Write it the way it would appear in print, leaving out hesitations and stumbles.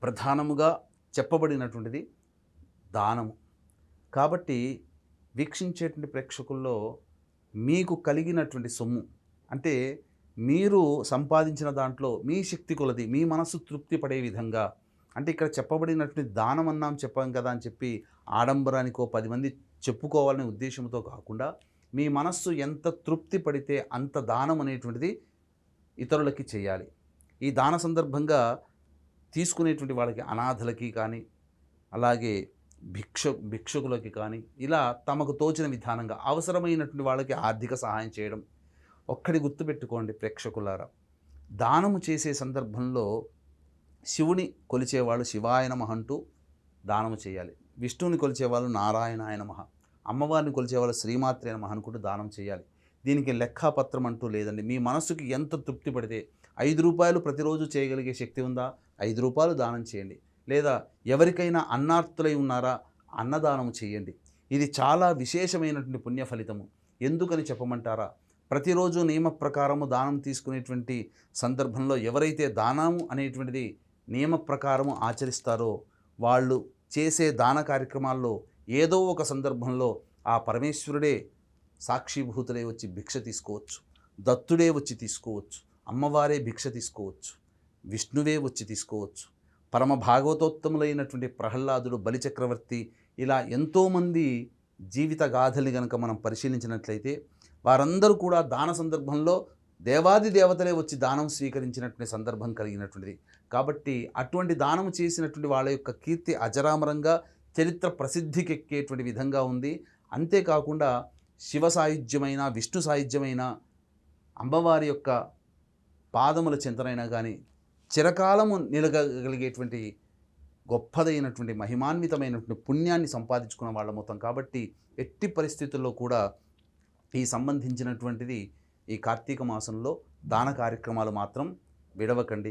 ప్రధానముగా చెప్పబడినటువంటిది దానము. కాబట్టి వీక్షించేటువంటి ప్రేక్షకుల్లో మీకు కలిగినటువంటి సొమ్ము అంటే మీరు సంపాదించిన దాంట్లో మీ శక్తి కొలది మీ మనసు తృప్తి పడే విధంగా అంటే ఇక్కడ చెప్పబడినటువంటి దానం అన్నాం చెప్పాం కదా అని చెప్పి ఆడంబరానికో 10 మంది చెప్పుకోవాలనే ఉద్దేశంతో కాకుండా మీ మనస్సు ఎంత తృప్తి పడితే అంత దానం అనేటువంటిది ఇతరులకి చేయాలి. ఈ దాన సందర్భంగా తీసుకునేటువంటి వాళ్ళకి అనాథలకి కానీ అలాగే భిక్షకులకి కానీ ఇలా తమకు తోచిన విధానంగా అవసరమైనటువంటి వాళ్ళకి ఆర్థిక సహాయం చేయడం. ఒక్కడి గుర్తుపెట్టుకోండి ప్రేక్షకులారా, దానము చేసే సందర్భంలో శివుని కొలిచేవాళ్ళు శివాయ నమః అంటూ దానము చేయాలి. విష్ణువుని కొలిచేవాళ్ళు నారాయణాయ నమః, అమ్మవారిని కొలిచేవాళ్ళు శ్రీమాత్రే నమః అనుకుంటూ దానం చేయాలి. దీనికి లెక్కాపత్రం అంటూ లేదండి. మీ మనసుకి ఎంత తృప్తి పడితే ₹5 ప్రతిరోజు చేయగలిగే శక్తి ఉందా, ₹5 దానం చేయండి. లేదా ఎవరికైనా అన్నార్తులై ఉన్నారా, అన్నదానము చేయండి. ఇది చాలా విశేషమైనటువంటి పుణ్య ఫలితము. ఎందుకని చెప్పమంటారా, ప్రతిరోజు నియమ ప్రకారము దానం తీసుకునేటువంటి సందర్భంలో ఎవరైతే దానము అనేటువంటిది నియమ ప్రకారము ఆచరిస్తారో వాళ్ళు చేసే దాన కార్యక్రమాల్లో ఏదో ఒక సందర్భంలో ఆ పరమేశ్వరుడే సాక్షిభూతులే వచ్చి భిక్ష తీసుకోవచ్చు, దత్తుడే వచ్చి తీసుకోవచ్చు, అమ్మవారే భిక్ష తీసుకోవచ్చు, విష్ణువే వచ్చి తీసుకోవచ్చు. పరమ భాగవతోత్తములైనటువంటి ప్రహ్లాదుడు, బలిచక్రవర్తి ఇలా ఎంతోమంది జీవిత గాథల్ని కనుక మనం పరిశీలించినట్లయితే వారందరూ కూడా దాన సందర్భంలో దేవాది దేవతలే వచ్చి దానం స్వీకరించినటువంటి సందర్భం కలిగినటువంటిది. కాబట్టి అటువంటి దానం చేసినటువంటి వాళ్ళ యొక్క కీర్తి అజరామరంగా చరిత్ర ప్రసిద్ధికెక్కేటువంటి విధంగా ఉంది. అంతేకాకుండా శివ సాయుధ్యమైన విష్ణు సాయుధ్యమైన అమ్మవారి యొక్క పాదముల చింతనైనా కానీ చిరకాలము నిలగలిగేటువంటి గొప్పదైనటువంటి మహిమాన్వితమైనటువంటి పుణ్యాన్ని సంపాదించుకున్న వాళ్ళ మొత్తం. కాబట్టి ఎట్టి పరిస్థితుల్లో కూడా ఈ సంబంధించినటువంటిది ఈ కార్తీక మాసంలో దాన కార్యక్రమాలు మాత్రం విడవకండి.